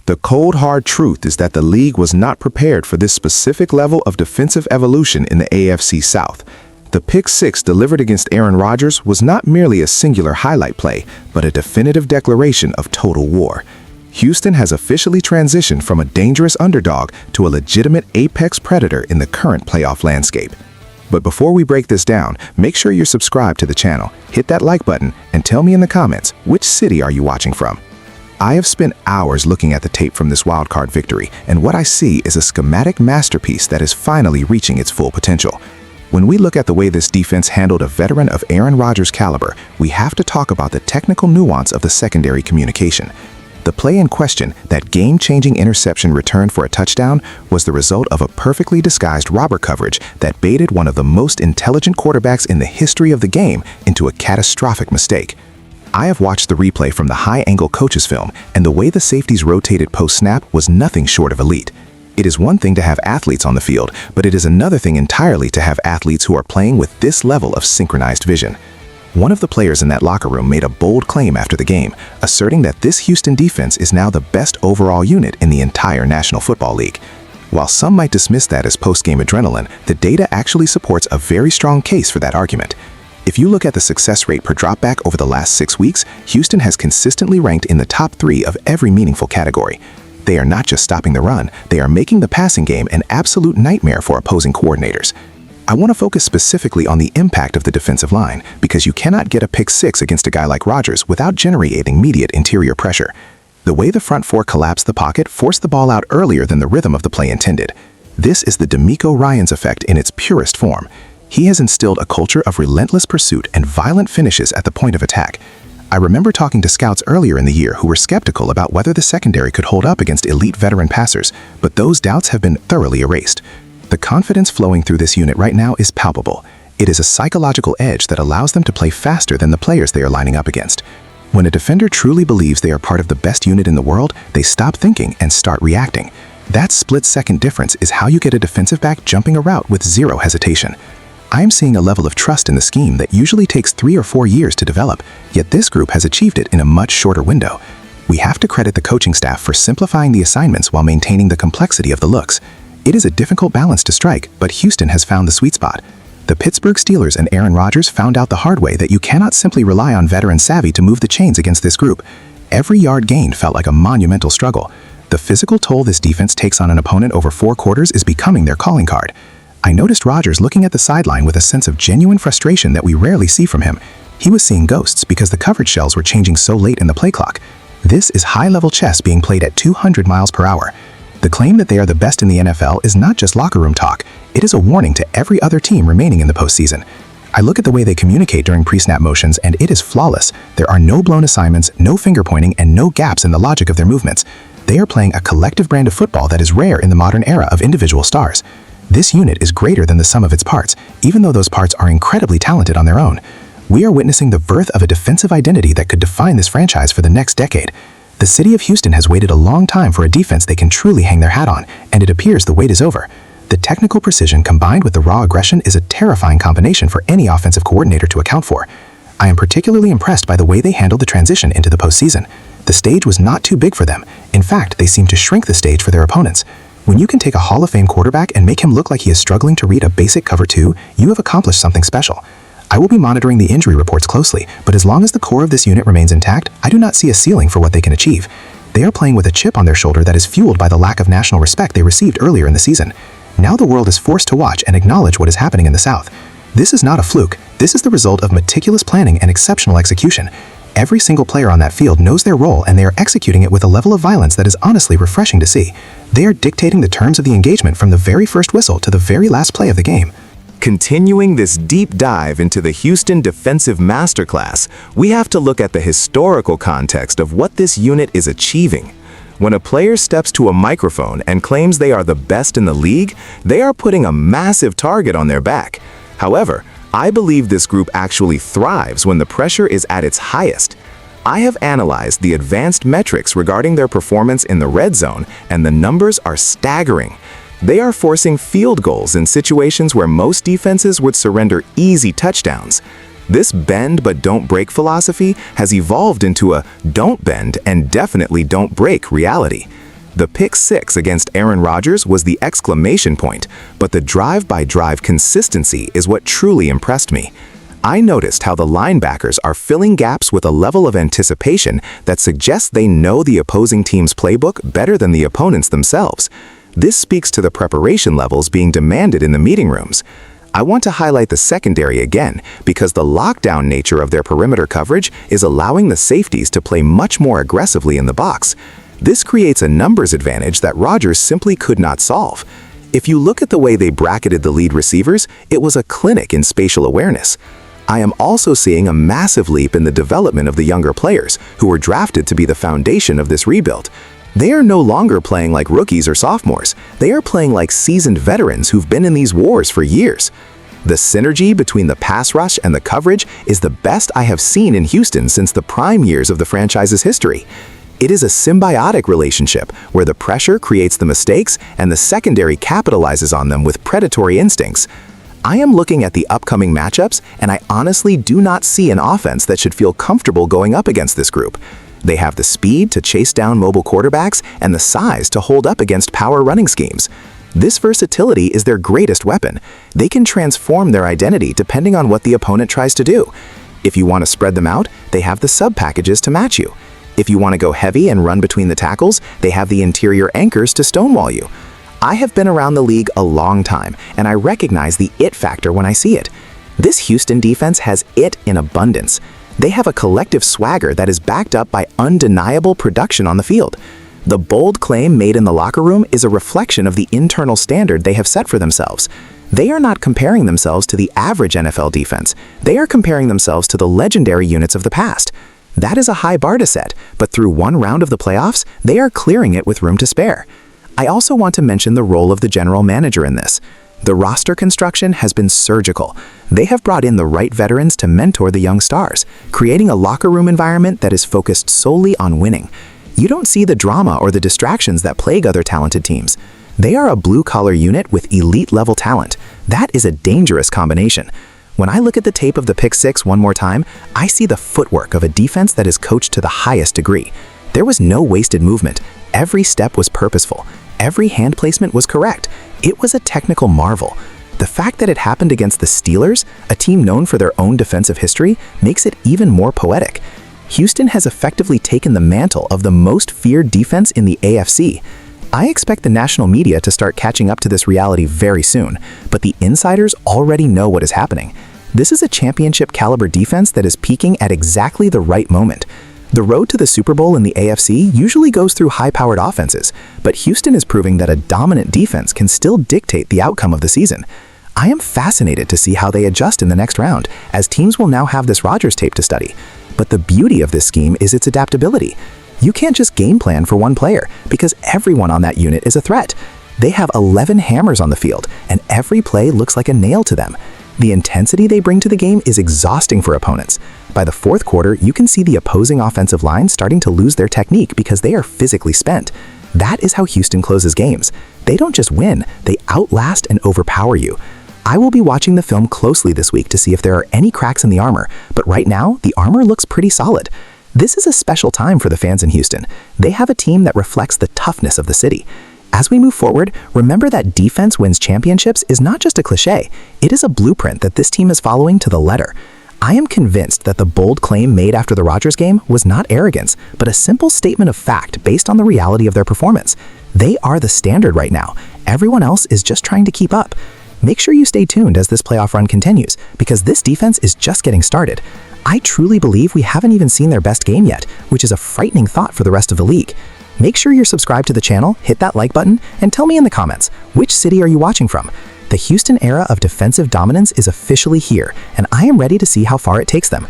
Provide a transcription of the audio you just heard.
The cold hard truth is that the league was not prepared for this specific level of defensive evolution in the AFC South. The pick six delivered against Aaron Rodgers was not merely a singular highlight play, but a definitive declaration of total war. Houston has officially transitioned from a dangerous underdog to a legitimate apex predator in the current playoff landscape. But before we break this down, make sure you're subscribed to the channel, hit that like button, and tell me in the comments, which city are you watching from? I have spent hours looking at the tape from this wildcard victory, and what I see is a schematic masterpiece that is finally reaching its full potential. When we look at the way this defense handled a veteran of Aaron Rodgers' caliber, we have to talk about the technical nuance of the secondary communication. The play in question, that game-changing interception returned for a touchdown, was the result of a perfectly disguised robber coverage that baited one of the most intelligent quarterbacks in the history of the game into a catastrophic mistake. I have watched the replay from the high-angle coach's film, and the way the safeties rotated post-snap was nothing short of elite. It is one thing to have athletes on the field, but it is another thing entirely to have athletes who are playing with this level of synchronized vision. One of the players in that locker room made a bold claim after the game, asserting that this Houston defense is now the best overall unit in the entire National Football League. While some might dismiss that as post-game adrenaline, the data actually supports a very strong case for that argument. If you look at the success rate per dropback over the last 6 weeks, Houston has consistently ranked in the top 3 of every meaningful category. They are not just stopping the run, they are making the passing game an absolute nightmare for opposing coordinators. I want to focus specifically on the impact of the defensive line, because you cannot get a pick six against a guy like Rodgers without generating immediate interior pressure. The way the front four collapsed the pocket forced the ball out earlier than the rhythm of the play intended. This is the D'Amico Ryans effect in its purest form. He has instilled a culture of relentless pursuit and violent finishes at the point of attack. I remember talking to scouts earlier in the year who were skeptical about whether the secondary could hold up against elite veteran passers, but those doubts have been thoroughly erased. The confidence flowing through this unit right now is palpable. It is a psychological edge that allows them to play faster than the players they are lining up against. When a defender truly believes they are part of the best unit in the world, they stop thinking and start reacting. That split-second difference is how you get a defensive back jumping a route with zero hesitation. I am seeing a level of trust in the scheme that usually takes 3 or 4 years to develop, yet this group has achieved it in a much shorter window. We have to credit the coaching staff for simplifying the assignments while maintaining the complexity of the looks. It is a difficult balance to strike, but Houston has found the sweet spot. The Pittsburgh Steelers and Aaron Rodgers found out the hard way that you cannot simply rely on veteran savvy to move the chains against this group. Every yard gained felt like a monumental struggle. The physical toll this defense takes on an opponent over 4 quarters is becoming their calling card. I noticed Rodgers looking at the sideline with a sense of genuine frustration that we rarely see from him. He was seeing ghosts because the coverage shells were changing so late in the play clock. This is high-level chess being played at 200 miles per hour. The claim that they are the best in the NFL is not just locker room talk. It is a warning to every other team remaining in the postseason. I look at the way they communicate during pre-snap motions, and it is flawless. There are no blown assignments, no finger pointing, and no gaps in the logic of their movements. They are playing a collective brand of football that is rare in the modern era of individual stars. This unit is greater than the sum of its parts, even though those parts are incredibly talented on their own. We are witnessing the birth of a defensive identity that could define this franchise for the next decade. The city of Houston has waited a long time for a defense they can truly hang their hat on, and it appears the wait is over. The technical precision combined with the raw aggression is a terrifying combination for any offensive coordinator to account for. I am particularly impressed by the way they handled the transition into the postseason. The stage was not too big for them. In fact, they seemed to shrink the stage for their opponents. When you can take a Hall of Fame quarterback and make him look like he is struggling to read a basic cover 2, you have accomplished something special. I will be monitoring the injury reports closely, but as long as the core of this unit remains intact, I do not see a ceiling for what they can achieve. They are playing with a chip on their shoulder that is fueled by the lack of national respect they received earlier in the season. Now the world is forced to watch and acknowledge what is happening in the South. This is not a fluke. This is the result of meticulous planning and exceptional execution. Every single player on that field knows their role, and they are executing it with a level of violence that is honestly refreshing to see. They are dictating the terms of the engagement from the very first whistle to the very last play of the game. Continuing this deep dive into the Houston defensive masterclass, we have to look at the historical context of what this unit is achieving. When a player steps to a microphone and claims they are the best in the league, they are putting a massive target on their back. However, I believe this group actually thrives when the pressure is at its highest. I have analyzed the advanced metrics regarding their performance in the red zone, and the numbers are staggering. They are forcing field goals in situations where most defenses would surrender easy touchdowns. This bend but don't break philosophy has evolved into a don't bend and definitely don't break reality. The pick 6 against Aaron Rodgers was the exclamation point, but the drive-by-drive consistency is what truly impressed me. I noticed how the linebackers are filling gaps with a level of anticipation that suggests they know the opposing team's playbook better than the opponents themselves. This speaks to the preparation levels being demanded in the meeting rooms. I want to highlight the secondary again because the lockdown nature of their perimeter coverage is allowing the safeties to play much more aggressively in the box. This creates a numbers advantage that Rodgers simply could not solve. If you look at the way they bracketed the lead receivers, it was a clinic in spatial awareness. I am also seeing a massive leap in the development of the younger players who were drafted to be the foundation of this rebuild. They are no longer playing like rookies or sophomores. They are playing like seasoned veterans who've been in these wars for years. The synergy between the pass rush and the coverage is the best I have seen in Houston since the prime years of the franchise's history. It is a symbiotic relationship where the pressure creates the mistakes and the secondary capitalizes on them with predatory instincts. I am looking at the upcoming matchups, and I honestly do not see an offense that should feel comfortable going up against this group. They have the speed to chase down mobile quarterbacks and the size to hold up against power running schemes. This versatility is their greatest weapon. They can transform their identity depending on what the opponent tries to do. If you want to spread them out, they have the sub-packages to match you. If you want to go heavy and run between the tackles, they have the interior anchors to stonewall you. I have been around the league a long time, and I recognize the it factor when I see it. This Houston defense has it in abundance. They have a collective swagger that is backed up by undeniable production on the field. The bold claim made in the locker room is a reflection of the internal standard they have set for themselves. They are not comparing themselves to the average NFL defense. They are comparing themselves to the legendary units of the past. That is a high bar to set, but through one round of the playoffs, they are clearing it with room to spare. I also want to mention the role of the general manager in this. The roster construction has been surgical. They have brought in the right veterans to mentor the young stars, creating a locker room environment that is focused solely on winning. You don't see the drama or the distractions that plague other talented teams. They are a blue-collar unit with elite-level talent. That is a dangerous combination. When I look at the tape of the pick 6 one more time, I see the footwork of a defense that is coached to the highest degree. There was no wasted movement. Every step was purposeful. Every hand placement was correct. It was a technical marvel. The fact that it happened against the Steelers, a team known for their own defensive history, makes it even more poetic. Houston has effectively taken the mantle of the most feared defense in the AFC. I expect the national media to start catching up to this reality very soon, but the insiders already know what is happening. This is a championship-caliber defense that is peaking at exactly the right moment. The road to the Super Bowl in the AFC usually goes through high-powered offenses, but Houston is proving that a dominant defense can still dictate the outcome of the season. I am fascinated to see how they adjust in the next round, as teams will now have this Rodgers tape to study. But the beauty of this scheme is its adaptability. You can't just game plan for one player, because everyone on that unit is a threat. They have 11 hammers on the field, and every play looks like a nail to them. The intensity they bring to the game is exhausting for opponents. By the fourth quarter, you can see the opposing offensive line starting to lose their technique because they are physically spent. That is how Houston closes games. They don't just win, they outlast and overpower you. I will be watching the film closely this week to see if there are any cracks in the armor, but right now, the armor looks pretty solid. This is a special time for the fans in Houston. They have a team that reflects the toughness of the city. As we move forward, remember that defense wins championships is not just a cliche. It is a blueprint that this team is following to the letter. I am convinced that the bold claim made after the Rodgers game was not arrogance, but a simple statement of fact based on the reality of their performance. They are the standard right now. Everyone else is just trying to keep up. Make sure you stay tuned as this playoff run continues, because this defense is just getting started. I truly believe we haven't even seen their best game yet, which is a frightening thought for the rest of the league. Make sure you're subscribed to the channel, hit that like button, and tell me in the comments, which city are you watching from? The Houston era of defensive dominance is officially here, and I am ready to see how far it takes them.